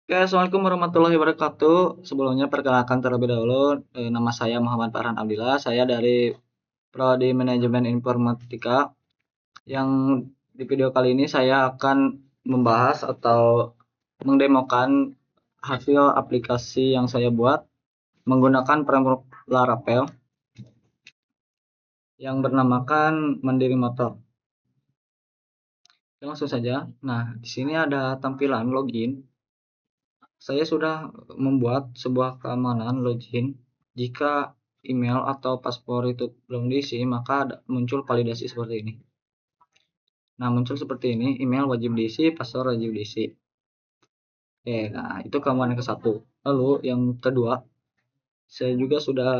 Oke, Assalamualaikum warahmatullahi wabarakatuh. Sebelumnya perkenalkan terlebih dahulu, nama saya Muhammad Farhan Abdillah. Saya dari Prodi Manajemen Informatika. Yang di video kali ini saya akan membahas atau mendemokan hasil aplikasi yang saya buat menggunakan framework Laravel yang bernamakan Mandiri Motor. Oke, langsung saja. Nah, di sini ada tampilan login. Saya sudah membuat sebuah keamanan login. Jika email atau paspor itu belum diisi, maka muncul validasi seperti ini. Nah, muncul seperti ini, email wajib diisi, paspor wajib diisi. Oke, nah itu keamanan ke satu. Lalu yang kedua, saya juga sudah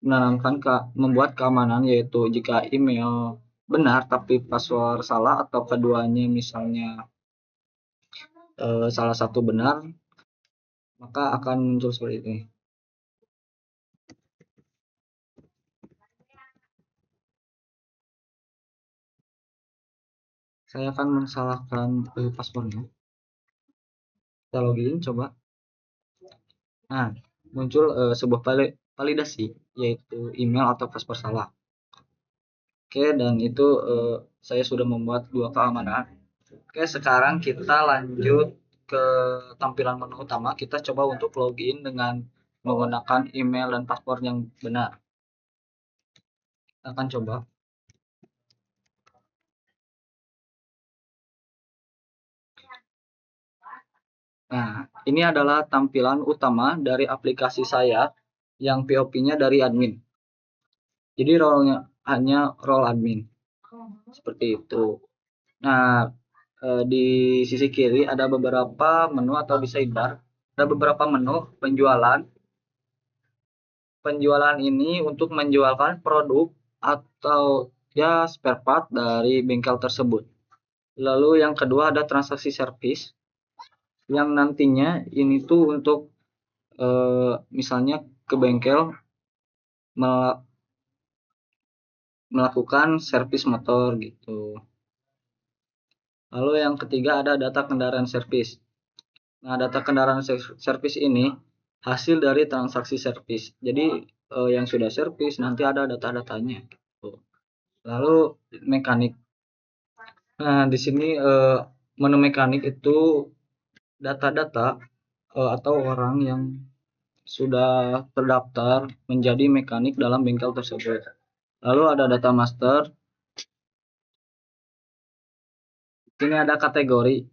menanamkan membuat keamanan, yaitu jika email benar tapi password salah atau keduanya misalnya salah satu benar, maka akan muncul seperti ini. Saya akan mensalahkan passwordnya. Kita login coba. Nah, muncul sebuah validasi, yaitu email atau paspor salah. Oke, dan itu saya sudah membuat dua keamanan. Oke, sekarang kita lanjut ke tampilan menu utama. Kita coba untuk login dengan menggunakan email dan paspor yang benar. Kita akan coba. Nah, ini adalah tampilan utama dari aplikasi saya yang POP-nya dari admin. Jadi role-nya hanya role admin. Seperti itu. Nah, di sisi kiri ada beberapa menu atau di sidebar. Ada beberapa menu penjualan. Penjualan ini untuk menjualkan produk atau ya spare part dari bengkel tersebut. Lalu yang kedua ada transaksi service yang nantinya ini tuh untuk misalnya ke bengkel melakukan servis motor gitu. Lalu yang ketiga ada data kendaraan servis. Nah, data kendaraan servis ini hasil dari transaksi servis. Jadi yang sudah servis nanti ada data-datanya gitu. Lalu mekanik. Nah, di sini menu mekanik itu data-data atau orang yang sudah terdaftar menjadi mekanik dalam bengkel tersebut. Lalu ada data master. Ini ada kategori.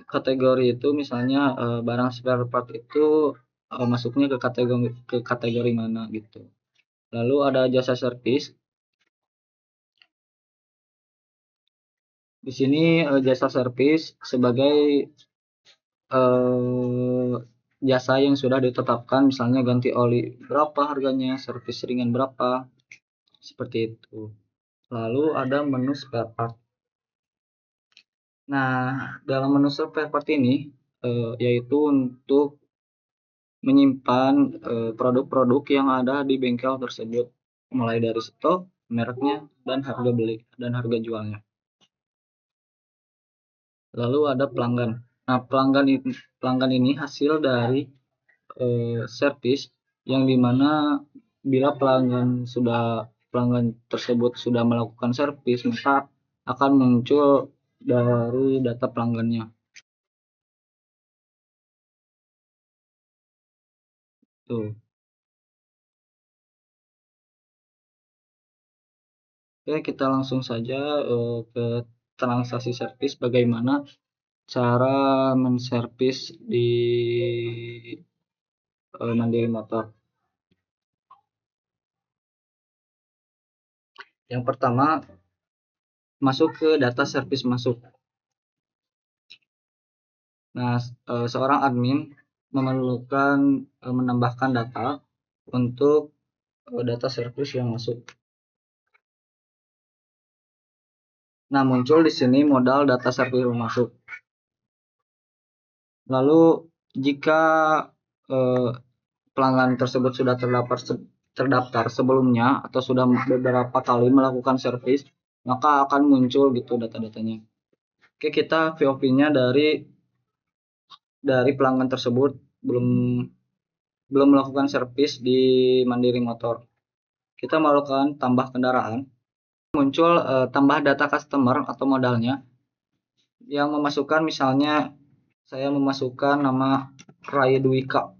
Kategori itu misalnya barang spare part itu masuknya ke kategori mana gitu. Lalu ada jasa servis. Di sini jasa servis sebagai jasa yang sudah ditetapkan, misalnya ganti oli berapa harganya, servis ringan berapa, seperti itu. Lalu ada menu spare part. Nah, dalam menu spare part ini yaitu untuk menyimpan produk-produk yang ada di bengkel tersebut, mulai dari stok, mereknya, dan harga beli dan harga jualnya. Lalu ada pelanggan. Nah, pelanggan ini hasil dari servis yang dimana bila pelanggan tersebut sudah melakukan servis, maka akan muncul dari data pelanggannya. Tuh. Oke, kita langsung saja ke transaksi servis, bagaimana cara menservis di Mandiri Motor. Yang pertama, masuk ke data servis masuk. Nah, seorang admin memerlukan menambahkan data untuk data servis yang masuk. Nah, muncul di sini modal data servis yang masuk. Lalu jika pelanggan tersebut sudah terdaftar sebelumnya atau sudah beberapa kali melakukan servis, maka akan muncul gitu data-datanya. Oke, kita VOP-nya dari dari pelanggan tersebut belum melakukan servis di Mandiri Motor. Kita melakukan tambah kendaraan, muncul tambah data customer atau modalnya yang memasukkan, misalnya saya memasukkan nama Raya Dwika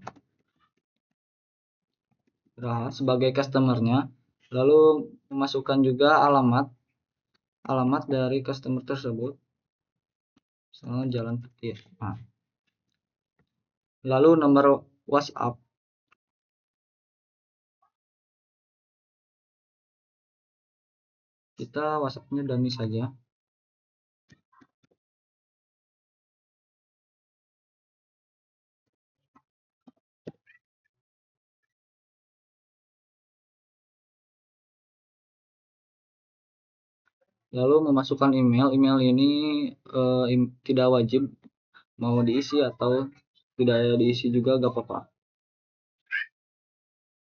sebagai customernya, lalu memasukkan juga alamat dari customer tersebut, misalnya Jalan Petir. Nah, lalu nomor WhatsApp, kita WhatsAppnya dummy saja. Lalu memasukkan email ini tidak wajib, mau diisi atau tidak diisi juga gak apa-apa.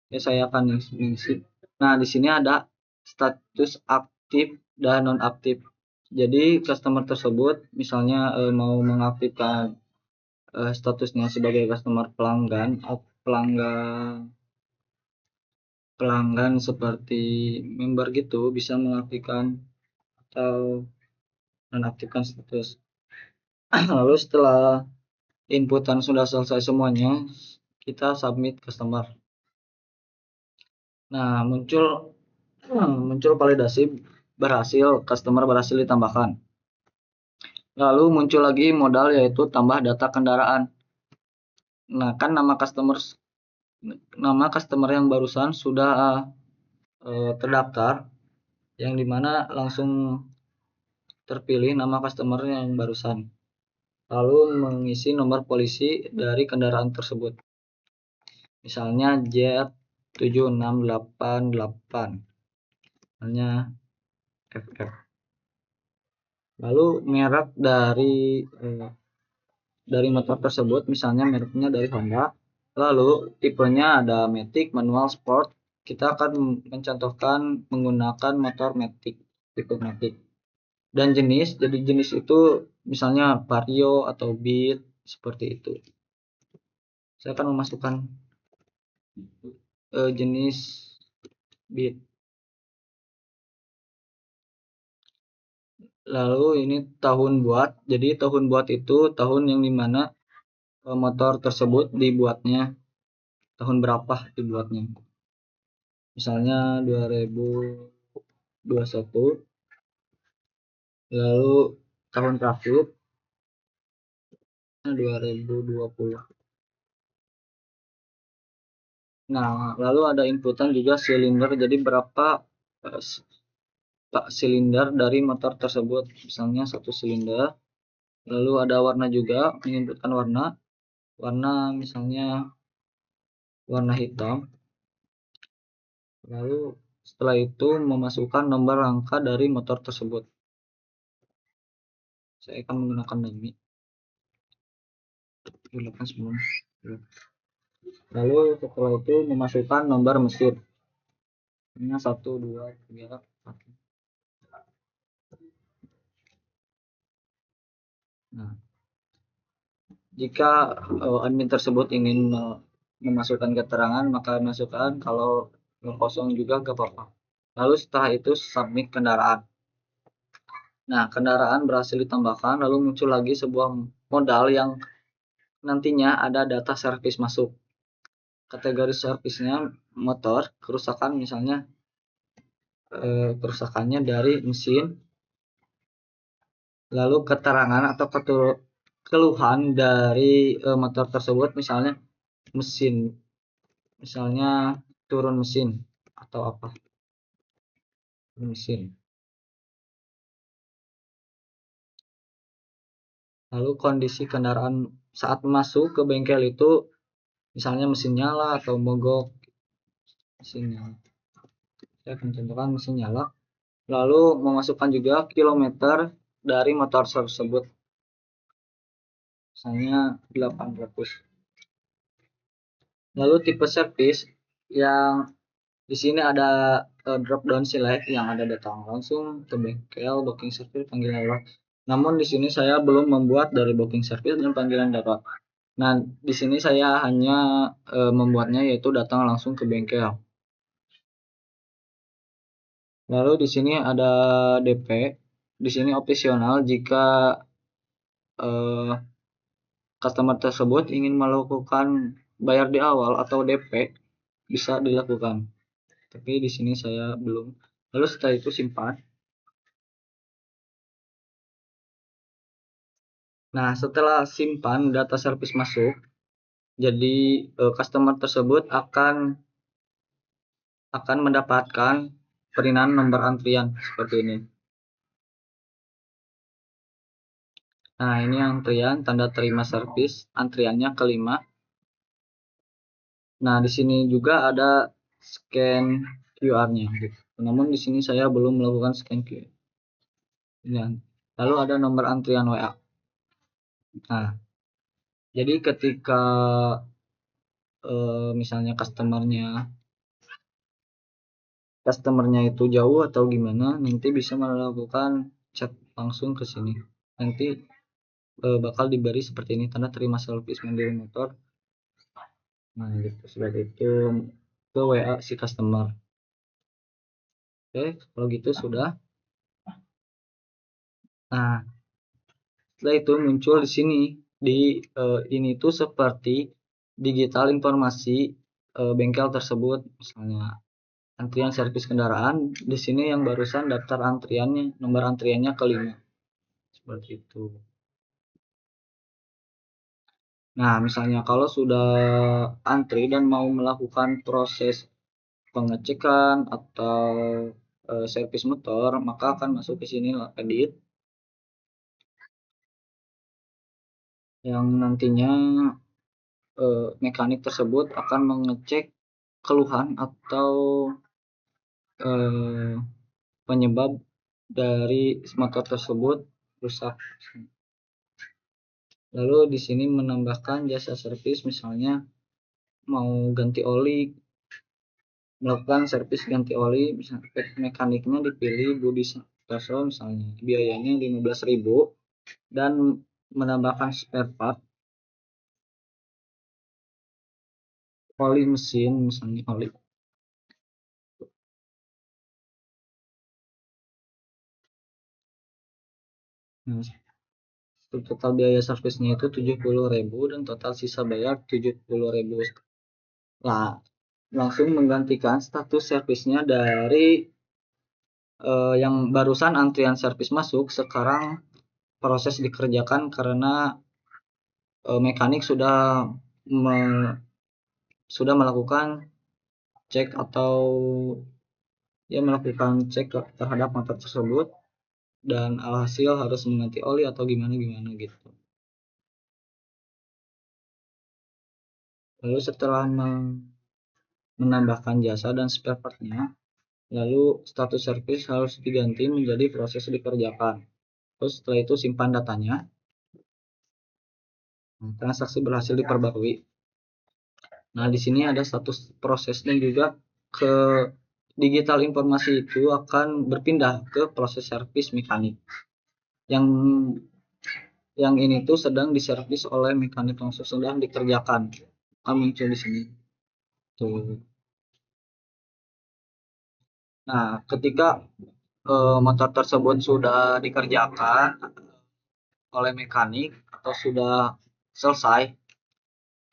Ya, saya akan mengisi. Nah, di sini ada status aktif dan nonaktif. Jadi customer tersebut misalnya mau mengaktifkan statusnya sebagai customer pelanggan atau pelanggan seperti member gitu, bisa mengaktifkan atau nonaktifkan status. Lalu setelah inputan sudah selesai semuanya, kita submit customer. Nah, muncul validasi berhasil, customer berhasil ditambahkan. Lalu muncul lagi modal, yaitu tambah data kendaraan. Nah, kan nama customer yang barusan sudah terdaftar, yang dimana langsung terpilih nama customer yang barusan. Lalu mengisi nomor polisi dari kendaraan tersebut. Misalnya Z7688, misalnya FF. Lalu merek dari motor tersebut, misalnya mereknya dari Honda. Lalu tipenya ada Matic, manual, sport. Kita akan mencontohkan menggunakan motor Matic, tipe Matic. Dan jadi jenis itu misalnya Vario atau Beat, seperti itu. Saya akan memasukkan jenis Beat. Lalu ini tahun buat. Jadi tahun buat itu tahun yang dimana motor tersebut dibuatnya, tahun berapa dibuatnya. Misalnya 2021. Lalu tahun terakhir 2020. Nah, lalu ada inputan juga silinder, jadi berapa silinder dari motor tersebut, misalnya 1 silinder. Lalu ada warna juga, menginputkan warna misalnya warna hitam. Lalu setelah itu memasukkan nomor rangka dari motor tersebut. Saya akan menggunakan dummy. Lalu setelah itu memasukkan nomor mesin. Ini 1, 2, 3, 4. Nah, jika admin tersebut ingin memasukkan keterangan, maka masukkan, kalau kosong juga gak apa-apa. Lalu setelah itu submit kendaraan. Nah, kendaraan berhasil ditambahkan, lalu muncul lagi sebuah modal yang nantinya ada data servis masuk. Kategori servisnya motor, kerusakan, misalnya kerusakannya dari mesin. Lalu keterangan atau keluhan dari motor tersebut, misalnya mesin, misalnya turun mesin atau apa, mesin. Lalu kondisi kendaraan saat masuk ke bengkel itu, misalnya mesin nyala atau mogok. Mesin nyala, saya akan contohkan mesin nyala. Lalu memasukkan juga kilometer dari motor tersebut, misalnya 800. Lalu tipe servis, yang di sini ada drop down select yang ada datang langsung ke bengkel, booking service, panggilan darurat. Namun di sini saya belum membuat dari booking service dan panggilan darurat. Nah, di sini saya hanya membuatnya yaitu datang langsung ke bengkel. Lalu di sini ada DP. Di sini opsional jika eh, customer tersebut ingin melakukan bayar di awal atau DP, bisa dilakukan. Tapi di sini saya belum. Lalu setelah itu simpan. Nah, setelah simpan data servis masuk, jadi customer tersebut akan mendapatkan perinan nomor antrian seperti ini. Nah, ini antrian tanda terima servis, antriannya kelima. Nah, di sini juga ada scan QR-nya gitu. Namun di sini saya belum melakukan scan QR. Lalu ada nomor antrian WA. Nah, jadi ketika misalnya customernya itu jauh atau gimana, nanti bisa melakukan chat langsung ke sini. Nanti bakal diberi seperti ini, tanda terima servis Mandiri Motor. Nah, gitu seperti itu ke WA si customer. Oke, kalau gitu sudah. Nah, setelah itu muncul di sini di ini tuh seperti digital informasi bengkel tersebut, misalnya antrian servis kendaraan. Di sini yang barusan daftar antriannya, nomor antriannya kelima, seperti itu. Nah, misalnya kalau sudah antri dan mau melakukan proses pengecekan atau servis motor, maka akan masuk ke sini edit, yang nantinya mekanik tersebut akan mengecek keluhan atau eh, penyebab dari motor tersebut rusak. Lalu di sini menambahkan jasa servis, misalnya mau ganti oli, melakukan servis ganti oli, misalnya mekaniknya dipilih Budi Santoso, misalnya biayanya 15.000, dan menambahkan spare part oli mesin, misalnya oli. Nah, total biaya servisnya itu 70.000 dan total sisa bayar 70.000. Nah, langsung menggantikan status servisnya dari yang barusan antrian servis masuk, sekarang proses dikerjakan karena mekanik sudah melakukan cek atau melakukan cek terhadap motor tersebut, dan alhasil harus mengganti oli atau gimana gimana gitu. Lalu setelah menambahkan jasa dan spare partnya, lalu status servis harus diganti menjadi proses dikerjakan. Terus setelah itu simpan datanya. Nah, transaksi berhasil diperbarui. Nah, di sini ada status proses dan juga ke digital informasi itu akan berpindah ke proses servis mekanik. Yang ini tuh sedang diservis oleh mekanik, langsung sedang dikerjakan. Akan muncul di sini. Tuh. Nah, ketika motor tersebut sudah dikerjakan oleh mekanik atau sudah selesai,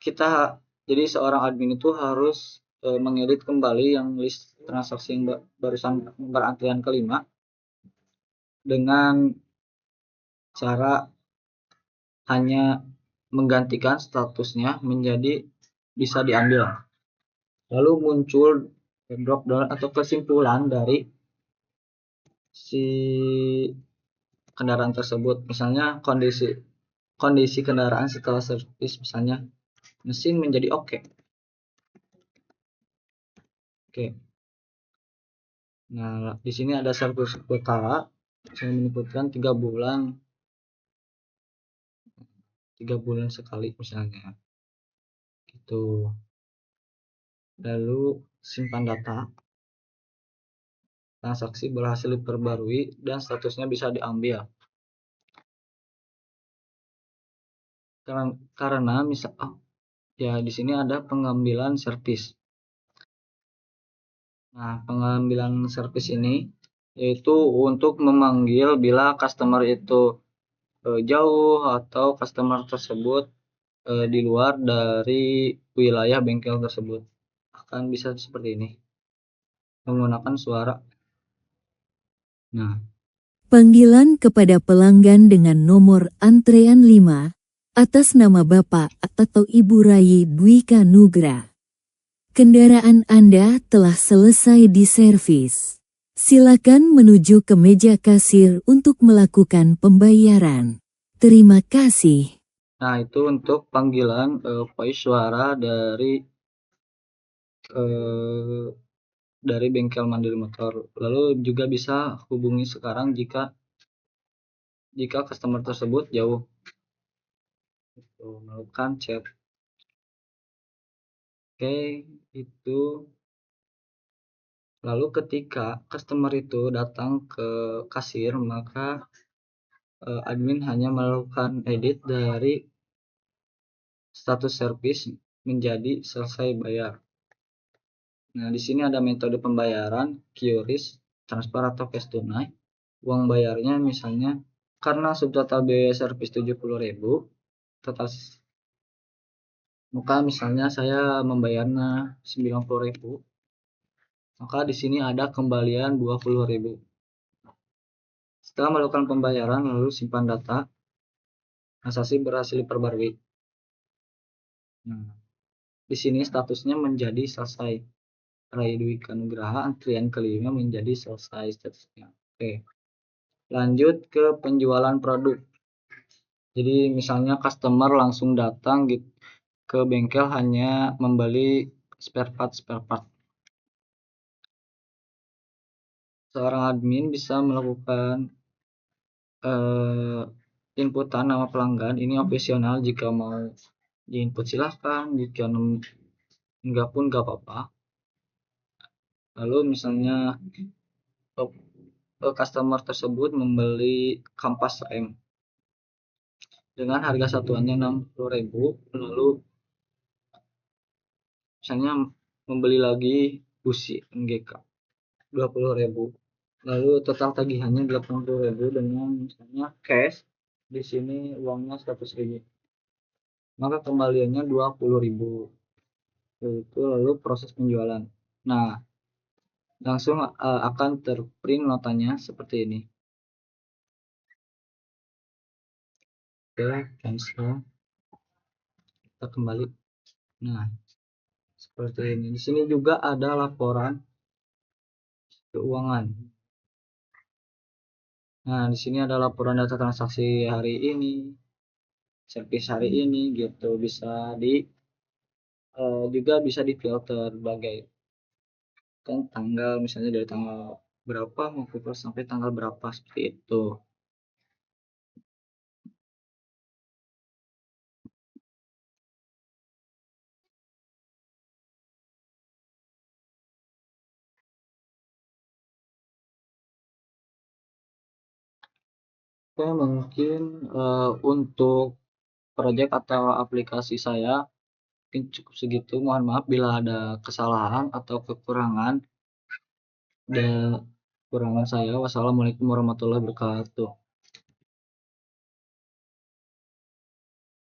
kita jadi seorang admin itu harus mengedit kembali yang list transaksi yang barusan berantrian kelima dengan cara hanya menggantikan statusnya menjadi bisa diambil. Lalu muncul drop down atau kesimpulan dari si kendaraan tersebut, misalnya kondisi kondisi kendaraan setelah servis, misalnya mesin menjadi oke. Nah, di sini ada servis berkala, saya menyebutkan 3 bulan sekali misalnya, gitu. Lalu simpan data, transaksi berhasil diperbarui dan statusnya bisa diambil. karena misal ya di sini ada pengambilan servis. Nah, pengambilan servis ini yaitu untuk memanggil bila customer itu jauh atau customer tersebut di luar dari wilayah bengkel tersebut. Akan bisa seperti ini menggunakan suara. Nah, Panggilan kepada pelanggan dengan nomor antrean 5 atas nama Bapak atau Ibu Rayi Dwika Nugra. Kendaraan Anda telah selesai diservis. Silakan menuju ke meja kasir untuk melakukan pembayaran. Terima kasih. nah itu untuk panggilan voice suara dari bengkel mandiri motor. Lalu juga bisa hubungi sekarang jika customer tersebut jauh, melakukan chat. Oke, itu. Lalu ketika customer itu datang ke kasir, maka admin hanya melakukan edit dari status service menjadi selesai bayar. Nah, di sini ada metode pembayaran, QRIS, transfer atau cash tunai. Uang bayarnya misalnya karena subtotal biaya servis 70.000, total maka misalnya saya membayarnya 90.000, maka di sini ada kembalian 20.000. Setelah melakukan pembayaran lalu simpan data, transaksi berhasil diperbarui. Nah, di sini statusnya menjadi selesai. Rai Dwika Nugraha antrian kelima menjadi selesai statusnya. Oke. Lanjut ke penjualan produk. Jadi misalnya customer langsung datang gitu ke bengkel hanya membeli spare part. Seorang admin bisa melakukan inputan nama pelanggan. Ini opsional, jika mau diinput silahkan, jika enggak pun enggak apa-apa. Lalu misalnya customer tersebut membeli kampas rem dengan harga satuannya 60.000, lalu misalnya membeli lagi busi NGK 20.000, lalu total tagihannya 80.000 dengan misalnya cash di sini uangnya 100.000, maka kembaliannya 20.000. Itu lalu proses penjualan. Nah, langsung akan terprint notanya seperti ini. Oke, cancel. Kita kembali. Nah, seperti ini. Di sini juga ada laporan keuangan. Nah, di sini ada laporan data transaksi hari ini, servis hari ini, gitu. Bisa juga bisa difilter bagai kan tanggal, misalnya dari tanggal berapa mau sampai tanggal berapa, seperti itu. Oke, mungkin untuk project atau aplikasi saya mungkin cukup segitu. Mohon maaf bila ada kesalahan atau kekurangan saya. Wassalamualaikum warahmatullahi wabarakatuh.